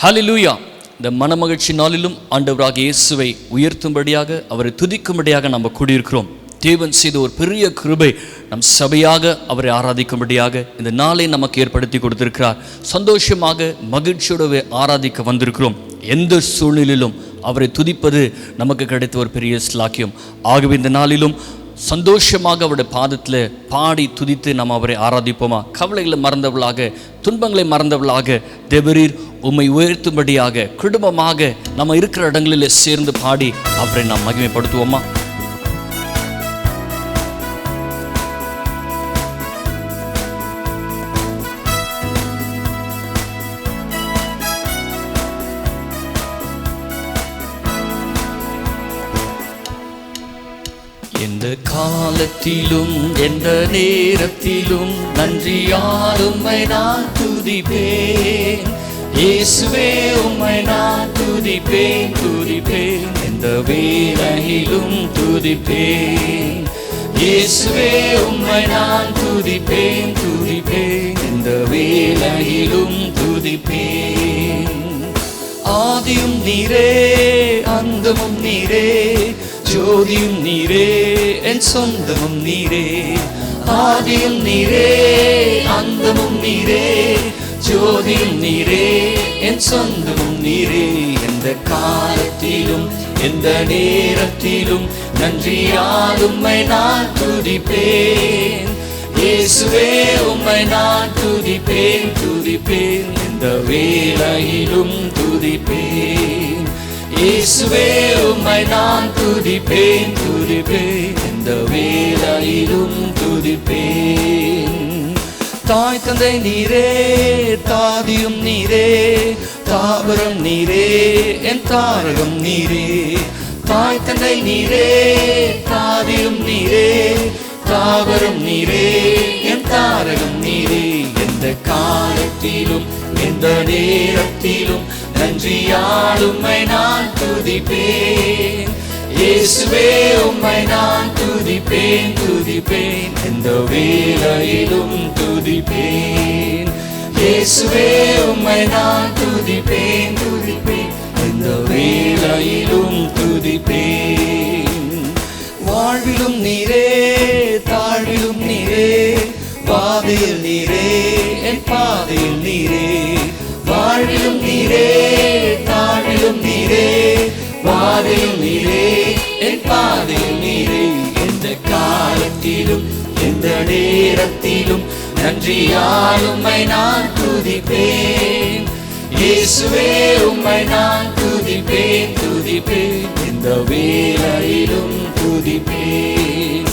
ஹல்லேலூயா. இந்த மனமகிழ்ச்சி நாளிலும் ஆண்டவராகிய இயேசுவை உயர்த்தும்படியாக, அவரை துதிக்கும்படியாக நம்ம கூடியிருக்கிறோம். தேவன் செய்த ஒரு பெரிய கிருபை, நம் சபையாக அவரை ஆராதிக்கும்படியாக இந்த நாளை நமக்கு ஏற்படுத்தி கொடுத்திருக்கிறார். சந்தோஷமாக மகிழ்ச்சியோடு ஆராதிக்க வந்திருக்கிறோம். எந்த சூழ்நிலையிலும் அவரை துதிப்பது நமக்கு கிடைத்த ஒரு பெரிய ஸ்லாக்கியம். ஆகவே இந்த நாளிலும் சந்தோஷமாக அவருடைய பாதத்தில் பாடி துதித்து நாம் அவரை ஆராதிப்போமா? கவலைகளை மறந்தவர்களாக, துன்பங்களை மறந்தவர்களாக தேவரீர் உம்மை உயர்த்தும்படியாக குடும்பமாக நம்ம இருக்கிற இடங்களில் சேர்ந்து பாடி அவரை நாம் மகிமைப்படுத்துவோமா? எந்த காலத்திலும் எந்த நேரத்திலும் நன்றியால் உம்மை நான் துதிப்பேன். இயேசுவே உம்மை நான் துதிப்பேன், துதிப்பேன். எந்த வேளையிலும் துதிப்பேன். இயேசுவே உம்மை நான் துதிப்பேன், துதிப்பேன். எந்த வேளையிலும் துதிப்பேன். ஆதியும் நீரே, அந்தமும் நீரே, ஜோதியும் நீரே, என் சொந்தமும் நீரே. ஆதியும் நீரே, அந்தமும் நீரே, ஜோதியும் நீரே, என் சொந்தமும் நீரே. எந்த காலத்திலும் எந்த நேரத்திலும் நன்றியால் உம்மை நான் துதிப்பேன். இயேசுவே உம்மை நான் துதிப்பேன், துதிப்பேன். எந்த வேளையிலும் துதிப்பேன். இயேசுவே உம்மை நான் துதிப்பேன், துதிப்பேன். எந்த வேளையிலும் துதிப்பேன். தாய் தந்தை நீரே, தாதியும் நீரே, தாவரம் நீரே, என் தாரகம் நீரே. தாய் தந்தை நீரே, தாதியும் நீரே, தாவரம் நீரே, என் தாரகம் நீரே. எந்த காலத்திலும் எந்த நேரத்திலும் நன்றியால் உம்மை நான் துதிப்பேன். இயேசுவே உம்மை நான் துதிப்பேன், துதிப்பேன். எந்த வேளையிலும் துதிப்பேன். இயேசுவே உம்மை நான் துதிப்பேன், துதிப்பேன். எந்த வேளையிலும் துதிப்பேன். வாழ்விலும் நீரே, தாழ்விலும் நீரே, பாதையில் நீரே, என் பாதையில் நீரே. வாழ்விலும் நீரே, தாழ்விலும் நீரே, பாதையில் நீரே, என் பாதையில் நீரே. எந்த காலத்திலும் எந்த நேரத்திலும் நன்றியால் உம்மை நான் துதிப்பேன். இயேசுவே உம்மை நான் துதிப்பேன், துதிப்பேன். எந்த வேளையிலும் துதிப்பேன்.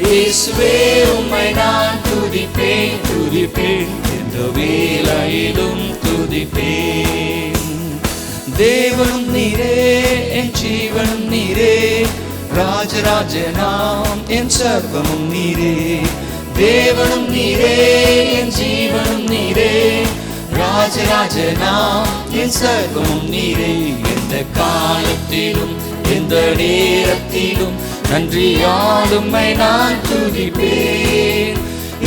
இயேசுவே உம்மை நான் துதிப்பேன், துதிப்பேன். எந்த வேளையிலும் துதிப்பேன். தேவனும் நீரே, என் ஜீவனும் நீரே, ராஜராஜனாம் என் சர்வமும் நீரே. தேவனும் நீரே, என் ஜீவனும் நீரே, ராஜராஜனாம் என் சர்வமும் நீரே. எந்த காலத்திலும் எந்த நேரத்திலும் நன்றியால் உம்மை நான் துதிப்பேன்.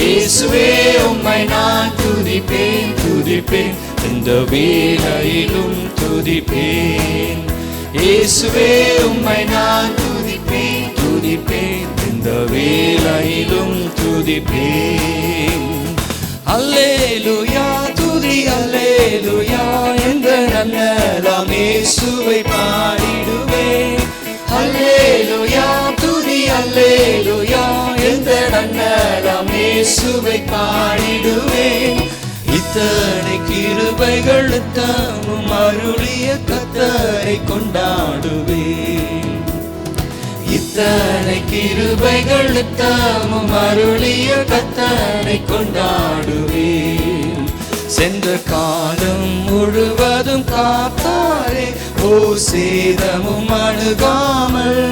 இயேசுவே உம்மை நான் துதிப்பேன், துதிப்பேன். எந்த வேளையிலும் துதிப்பேன். இயேசுவே உம்மை நான் துதிப்பேன், துதிப்பேன். எந்த வேளையிலும் துதிப்பேன். அல்லேலூயா, துதி அல்லேலூயா. எந்த நல்லதாம் இயேசுவை பாடிடுவேன். அல்லேலூயா, துதி அல்லேலூயா. எந்த நல்லதாம் இயேசுவை பாடிடுவேன். இத்தனை கிருபைகள் தாமும் அருளிய கர்த்தரை கொண்டாடுவேன். இத்தனை கிருபைகள் தாமும் அருளிய கர்த்தரை கொண்டாடுவேன். சென்ற காலம் முழுவதும் காத்தாரே, ஓ சேதமும் அணுகாமல்.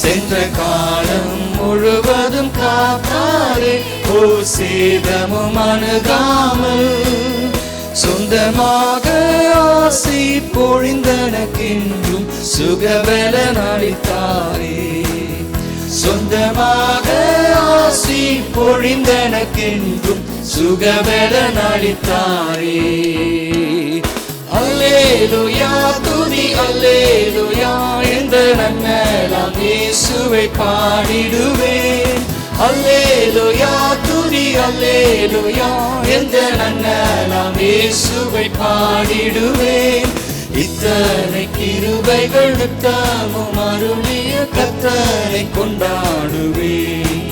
சென்ற காலம் முழுவதும் காத்தாரே, ஓ சேதமும் அணுகாமல். சொந்தமாக ஆசி பொழிந்தனக்கென்றும் சுகபலன் அளித்தாரே. சொந்தமாக ஆசி பொழிந்தனக்கென்றும் சுகபலன் அளித்தாரே. அல்லேலூயா, அல்லேலூயா துதி அல்லேலூயா எந்த நன்னலாம் இயேசுவை பாடிடுவேன். அல்லேலூயா துதி அல்லேலூயா எந்த நன்னலாம் இயேசுவை பாடிடுவேன். இத்தனை கிருபைகள் நித்தமும் அருளிய கர்த்தரை கொண்டாடுவேன்.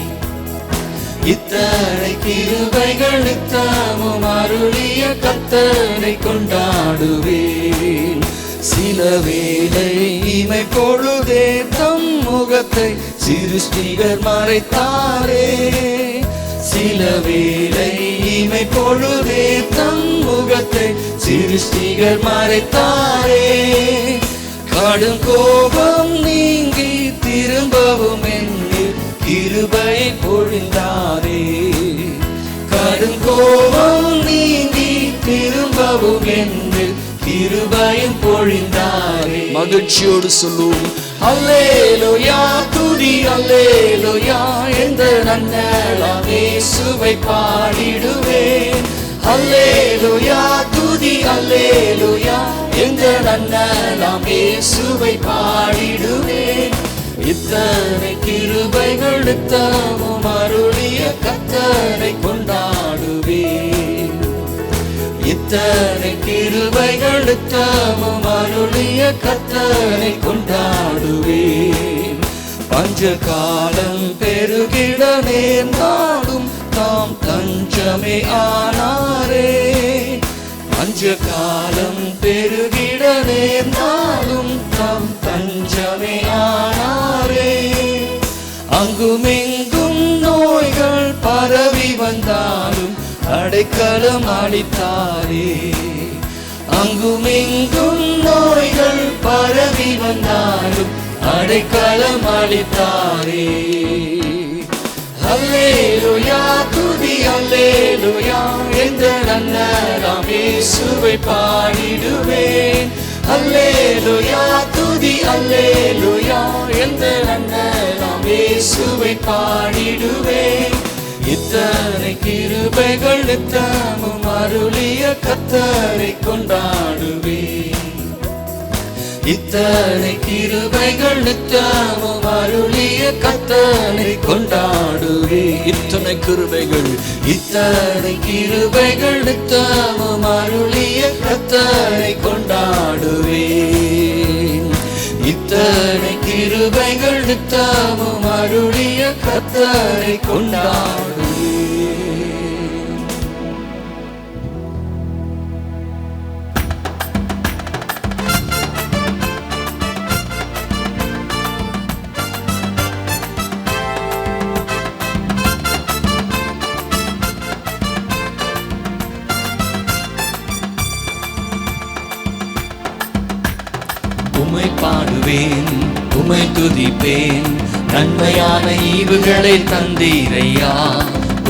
இத்தனை கிருபைகள் நித்தமும் அருளிய கர்த்தரை கொண்டாடுவேன். சில வேளை இமை பொழுதே தம் முகத்தை சிருஷ்டிகர் மறைத்தாரே. சில வேளை இமை பொழுதே தம் முகத்தை சிருஷ்டிகர் மறைத்தாரே. கடும் கோபம் நீங்கி திரும்பவும் என்னில் கிருபை பொழிந்தாரே. கடும் கோபம் நீங்கி திரும்பவும் என்னில் கிருபையும் பொழிந்தாரே. மகிழ்ச்சியோடு சொல்லுவோம் அல்லேலூயா துதி அல்லேலூயா எந்த நன்னலாம் இயேசுவை பாடிடுவேன். அல்லேலூயா துதி அல்லேலூயா எந்த நன்னலாம் இயேசுவை பாடிடுவேன். இத்தனை கிருபைகள் நித்தமும் அருளிய கர்த்தரை கொண்டாடுவேன். இத்தனை கிருபைகள் நித்தமும் அருளிய கர்த்தரை கொண்டாடுவேன். பஞ்ச காலம் பெருகிட நேர்ந்தாலும் தாம் தஞ்சமே ஆனாரே. பஞ்ச காலம் பெருகிட நேர்ந்தாலும் தாம் தஞ்சமே ஆனாரே. அங்குமெங்கும் நோய்கள் பரவி வந்தாலும் அடைக்கலம் அளித்தாரே. அங்குமெங்கும் நோய்கள் பரவி வந்தாலும் அடைக்கலம் அளித்தாரே. அல்லேலூயா துதி அல்லேலூயா எந்த நன்னலாம் இயேசுவை பாடிடுவேன். அல்லேலூயா துதி அல்லேலூயா எந்த நன்னலாம் இயேசுவை பாடிடுவேன். இத்தனை கிருபைகள் நித்தமும் அருளிய கர்த்தரை கொண்டாடுவேன். இத்தனை கிருபைகள் நித்தமும் அருளிய கர்த்தரை கொண்டாடுவேன். இத்தனை கிருபைகள் இத்தனை கிருபைகள் நித்தமும் அருளிய கர்த்தரை கொண்டாடுவேன். இத்தனை கிருபைகள் நித்தமும் அருளிய கர்த்தரை கொண்டாடுவேன். உம்மை பாடுவேன் உம்மை துதிப்பேன் நன்மையான ஈவுகளை தந்தீரையா.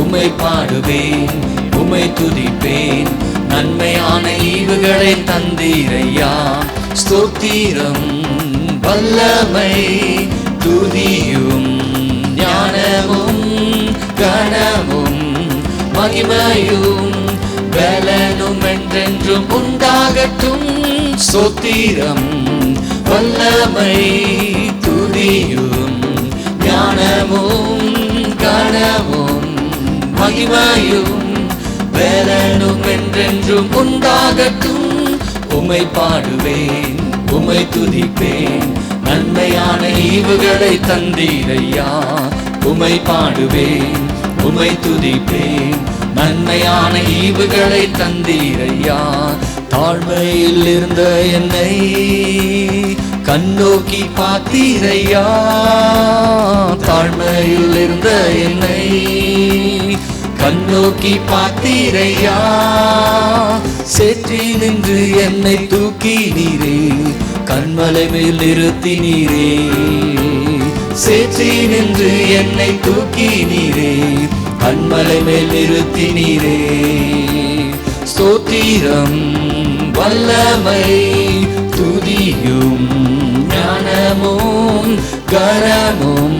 உம்மை பாடுவேன் உம்மை துதிப்பேன் நன்மையான ஈவுகளை தந்தீரையா. ஸ்தோத்திரம் வல்லமை துதியும் ஞானமும் கனமும் மகிமையும் பலனும் என்றென்றும் உண்டாகட்டும். ஸ்தோத்திரம் வல்லமை துதியும் ஞானமும் கனமும் மகிமையும் பலனும் என்றென்றும் உண்டாகட்டும். உம்மை பாடுவேன் உம்மை துதிப்பேன் நன்மையான ஈவுகளை தந்தீரையா. உம்மை பாடுவேன் உம்மை துதிப்பேன் நன்மையான ஈவுகளை தந்தீரையா. தாழ்மையில் இருந்த என்னை கண்ணோக்கி பார்த்தீரையா. தாழ்மையில் இருந்த என்னை கண்ணோக்கி பார்த்தீரையா. சேற்றி நின்று என்னை தூக்கி நீரே கண்மலை மேல் நிறுத்தி நீரே. சேற்றி நின்று என்னை தூக்கி நீரே கண்மலை மேல் நிறுத்தி நீரே. ஸ்தோத்திரம் வல்லமை துதியும் ஞானமும் கனமும்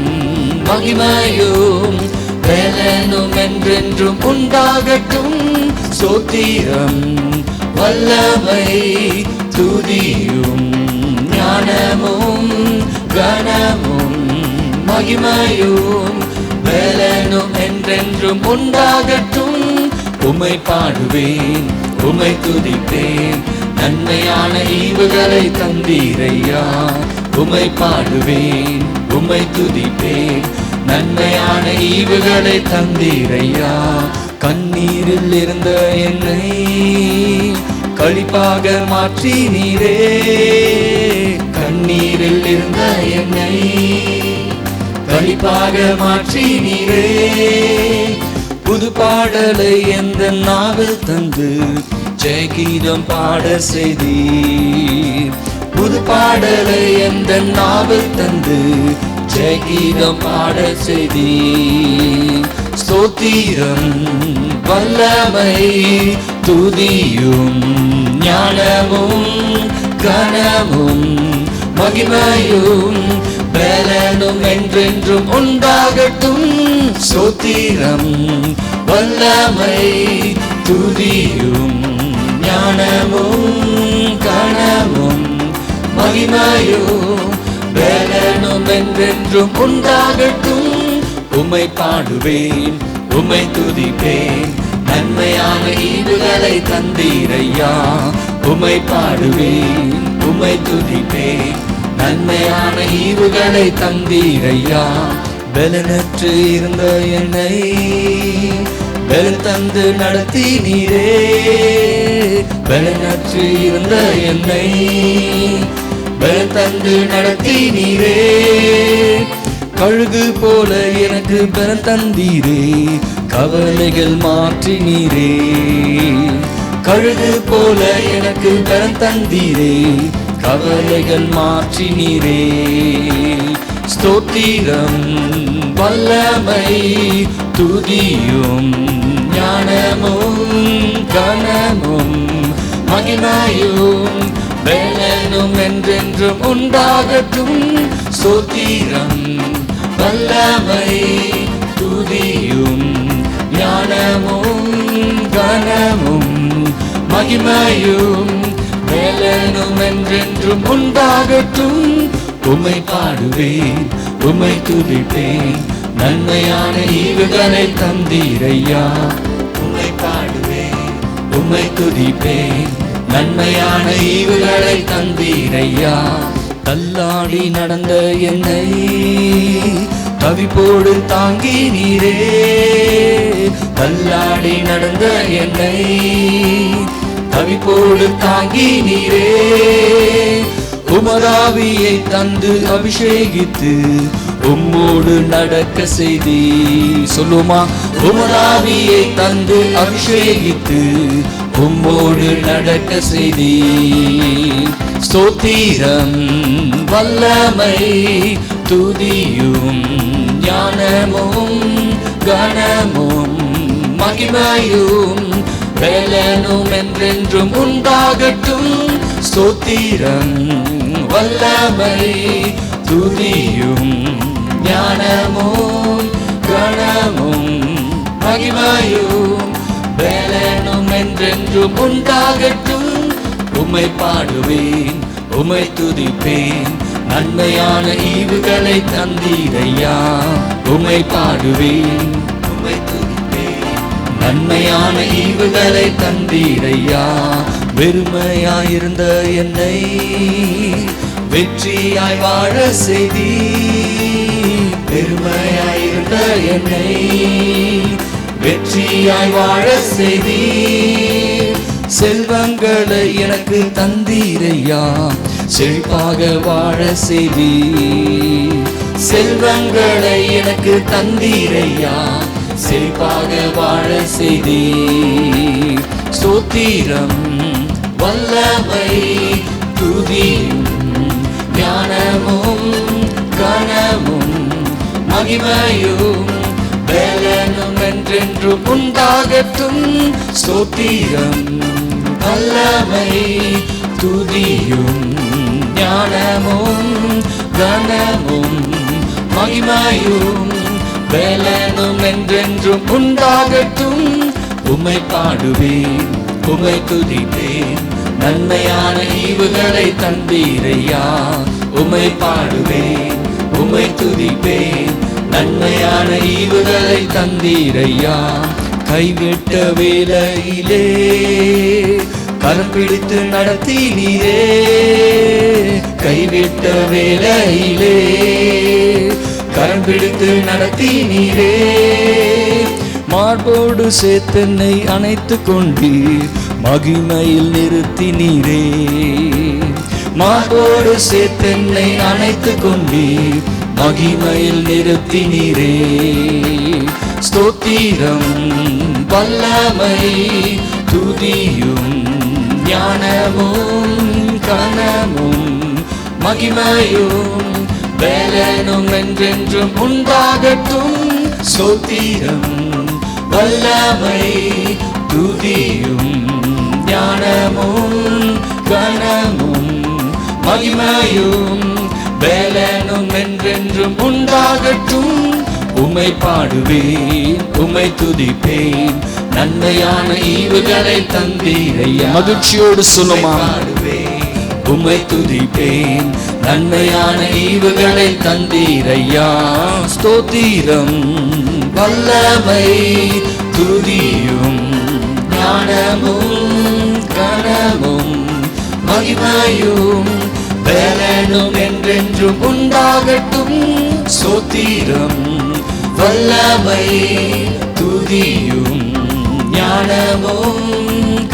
மகிமையும் பலனும் என்றென்றும் உண்டாகட்டும். ஸ்தோத்திரம் வல்லமை துதி கனமும் மகிமையும் பலனும் என்றென்றும் உண்டாகட்டும். உம்மை பாடுவேன், உம்மை துதிப்பேன், நன்மையான ஈவுகளை தந்தீரையா. உம்மை பாடுவேன், உம்மை துதிப்பேன், நன்மையான ஈவுகளை தந்தீரையா. கண்ணீரில் இருந்த என்னை களிப்பாக மாற்றினீரே. கண்ணீரில் இருந்த என்னை களிப்பாக மாற்றினீரே. புது பாடலை எந்த நாவில் தந்து ஜெயகீதம் பாட செய்தீர். புது பாடலை எந்த நாவில் தந்து ஜெயகீதம் பாட செய்தீர். ஸ்தோத்திரம் வல்லமை துதியும் ஞானமும் கனமும் மகிமையும் பலனும் என்றென்றும் உண்டாகட்டும். ஸ்தோத்திரம் வல்லமை துதியும் ஞானமும் கனமும் மகிமையும் பலனும் என்றென்றும் உண்டாகட்டும். உம்மை பாடுவேன், உம்மை துதிப்பேன், நன்மையான ஈவுகளை தந்தீரையா. உம்மை பாடுவேன், உம்மை துதிப்பேன், நன்மையான ஈவுகளை தந்தீரையா. பலனற்று இருந்த என்னை பலன் தந்து நடத்தினீரே. பலனற்று இருந்த என்னை பலன் தந்து நடத்தினீரே. கழுகு போல எனக்கு பலன் தந்தீரே, கவலைகள் மாற்றினீரே. கழுகு போல எனக்கு பலன் தந்தீரே, கவலைகள் மாற்றினீரே. ஸ்தோத்திரம் வல்லமை துதியும் ஞானமும் கனமும் மகிமையும் பலனும் என்றென்றும் உண்டாகட்டும். ஸ்தோத்திரம் வல்லமை துதியும் ஞானமும் கனமும் மகிமையும் பலனும் என்றென்றும் உண்டாகட்டும். உம்மை பாடுவேன், உம்மை துதிப்பேன், நன்மையான ஈவுகளை தந்தீரையா. உம்மை பாடுவேன், உம்மை துதிப்பேன், நன்மையான ஈவுகளை தந்தீரையா. தள்ளாடி நடந்த என்னை தவிப்போடு தாங்கினீரே. தள்ளாடி நடந்த என்னை தவிப்போடு தாங்கினீரே. உமதாவியை தந்து அபிஷேகித்து உம்மோடு நடக்க செய்தி. சொல்லுமா, உமதாவியை தந்து அபிஷேகித்து உம்மோடு நடக்க செய்தி. ஸ்தோத்திரம் வல்லமை துதியும் ஞானமும் கனமும் மகிமையும் பலனும் என்றென்றும் உண்டாகட்டும். ஸ்தோத்திரம் வல்லமை துதியும் ஞானமும் கனமும் மகிமையும் பலனும் என்றென்றும் உண்டாகட்டும். உம்மை பாடுவேன், உம்மை துதிப்பேன், நன்மையான ஈவுகளை தந்தீரையா. உம்மை பாடுவேன், உம்மை துதிப்பேன், நன்மையான ஈவுகளை தந்தீரையா. வெறுமையாயிருந்த என்னை வெற்றியாய் வாழ செய்தி. வெறுமையாயிருந்த என்னை வெற்றியாய் வாழ செய்தி. செல்வங்களை எனக்கு தந்தீரையா, செழிப்பாக வாழ செய்தி. செல்வங்களை எனக்கு தந்தீரையா, செழிப்பாக வாழ செய்தி. ஸ்தோத்திரம் வல்லமை துதியும் ஞானமும் கனமும் மகிமையும் பலனும் என்றென்றும் உண்டாகட்டும். ஸ்தோத்திரம் வல்லமை துதியும் ஞானமும் கனமும் மகிமையும் பலனும் என்றென்றும் உண்டாகட்டும். உம்மை பாடுவேன், உம்மை துதிப்பேன், நன்மையான ஈவுகளை தந்தீரையா. உம்மை பாடுவேன், உம்மை துதிப்பேன். நன்மையான ஈவுகளை தந்தீரையா. கைவிட்ட வேளையிலே கரம் பிடித்து நடத்தினீரே. கைவிட்ட வேளையிலே கரம் பிடித்து நடத்தினீரே. மார்போடு சேர்த்தென்னை அணைத்து கொண்டீர், மகிமையில் நிறுத்தினீரே. மார்போடு சேர்த்தென்னை அணைத்து கொண்டீர், மகிமையில் நிறுத்தினீரே. ஸ்தோத்திரம் வல்லமை துதியும் ஞானமும் கனமும் மகிமையும் வேலனும் என்றென்றும் உண்டாகட்டும். ஸ்தோத்திரம் வல்லமை துதியும் ஞானமும் கனமும் மகிமையும் வேலனும் என்றென்றும் உண்டாகட்டும். உம்மை பாடுவேன், உம்மை துதிப்பேன். நன்மையான ஈவுகளை தந்தீரையா. மகிழ்ச்சியோடு சொல்லுமா. உம்மை துதிப்பேன், நன்மையான ஈவுகளை தந்தீரையா. ஸ்தோத்திரம் வல்லமை துதியும் ஞானமும் கனமும் மகிமையும் வேலனும் என்றென்றும் உண்டாகட்டும். ஸ்தோத்திரம் வல்லமை துதியும் ஞானமும்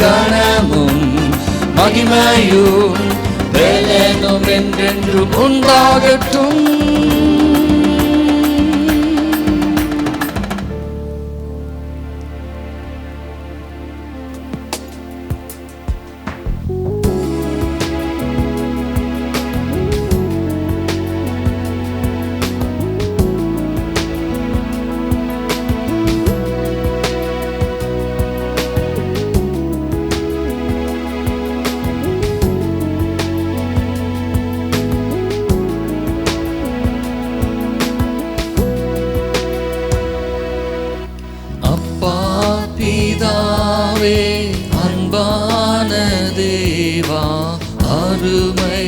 கனமும் மகிமையும் வேலனும் என்றென்றும் உண்டாகட்டும். அன்பான தேவா, அருமை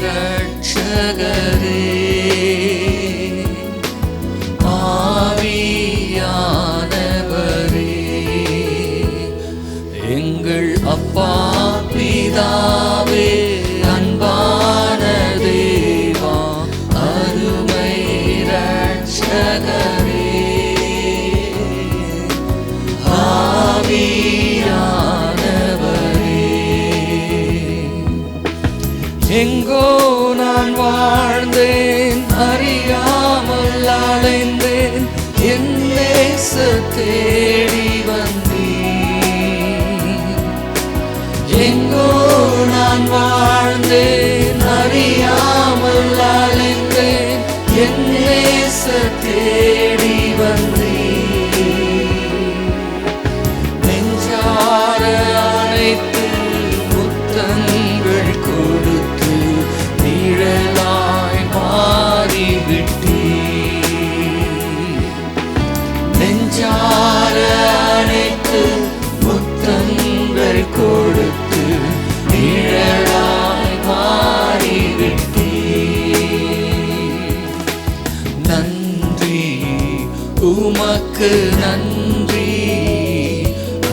ரட்சகரே, ஆவியானவரே, எங்கள் அப்பா பிதாவே, அன்பான தேவா, அருமை ரட்சகரே, எங்கோ நான் வாழ்ந்தேன், அறியாமல் அலைந்தேன், என் நேச தேடி வந்தேன். எங்கோ நான் வாழ்ந்தேன், அறியாமல் அலைந்தேன், என் நேச தேடி வந்தேன். நெஞ்சார அனைத்து முத்தங்கள் கொடுத்து நிழலாய் மாறிவிட்டீர். நெஞ்சார அனைத்து முத்தங்கள் கொடுத்து நிழலாய் மாறிவிட்டீர். நன்றி உமக்கு நன்றி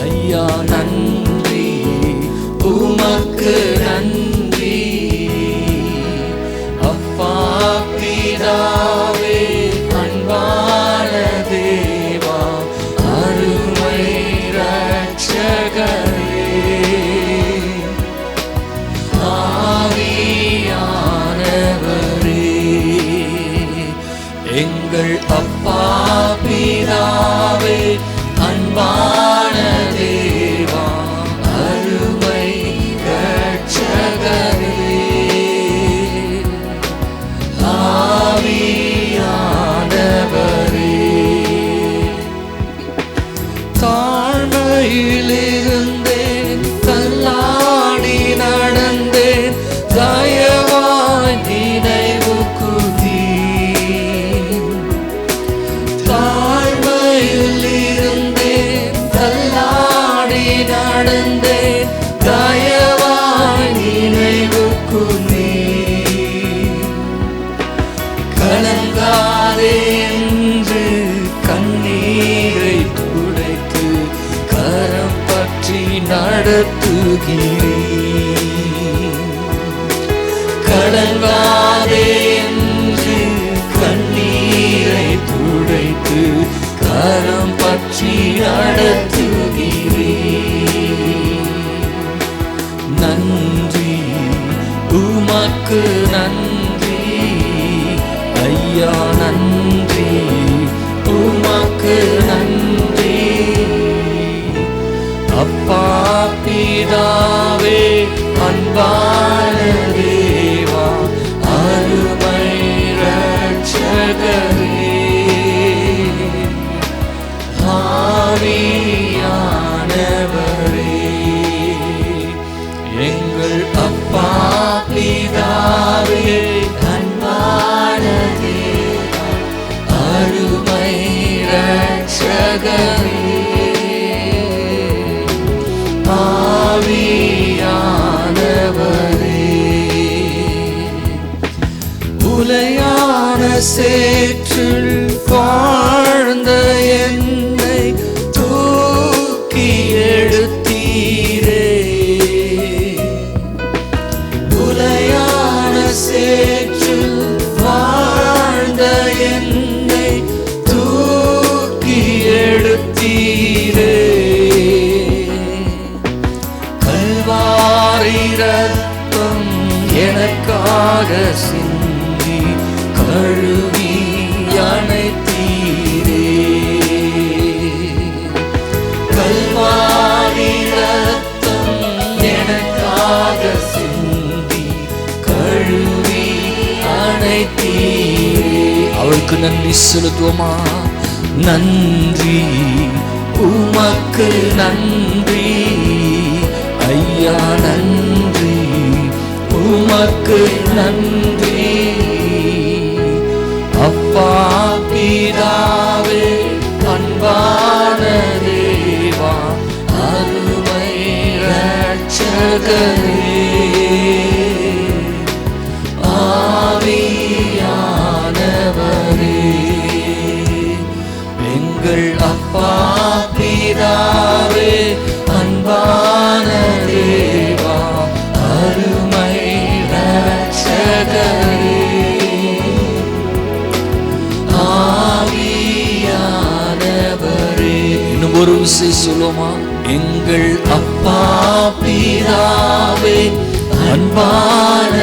ஐயா, நன்றி உமக்கு நன்றி. அப்பா பிதாவே, அன்பான தேவா, அருமை ரட்சகரே, ஆவியானவரே, எங்கள் அப்பா பிதாவே, அன்பான தேவா, அருமை ரட்சகரே, ஆவியானவரே, தாழ்மையிலிருந்தேன், தள்ளாடி நடந்தேன், தயவாய் நினைவு கூர்ந்தீர். தாழ்மையிலிருந்தேன், கலங்காதே என்று கண்ணீரை துடைத்து கரம் பற்றி நடத்துகிறீர். நன்றி உமக்கு நன்றி ஐயா, நன்றி உமக்கு நன்றி. அப்பா பிதாவே அன்பான தேவா அருமை ரட்சகரே, ஆவியானவரே, எங்கள் அப்பா பிதாவே அன்பான தேவா அருமை ரட்சகரே, ஆவியானவரே, உலையான சேற்றில் வாழ்ந்த என்னை தூக்கி எடுத்தீரே. உலையான சேற்றில் வாழ்ந்த என்னை தூக்கி எடுத்தீரே. கல்வாரி ரத்தம் எனக்காக சிந்தி கழுவி அணைத்தீரே. கல்வாரி ரத்தம் எனக்காக சிந்தி கழுவி அணைத்தீரே. அவளுக்கு நன்றி செலுத்துவோமா? நன்றி உமக்கு நன்றி ஐயா, நன்றி உமக்கு நன்றி. அப்பா பிதாவே அன்பான தேவா அருமை ரட்சகரே, ஆவியானவரே, எங்கள் அப்பா பிதாவே அன்பான தேவா அருமை ரட்சகரே, ஆவியானவரே. இன்னும் ஒரு விஷயம் சொல்லுமா? எங்கள் அப்பா பிதாவே அன்பான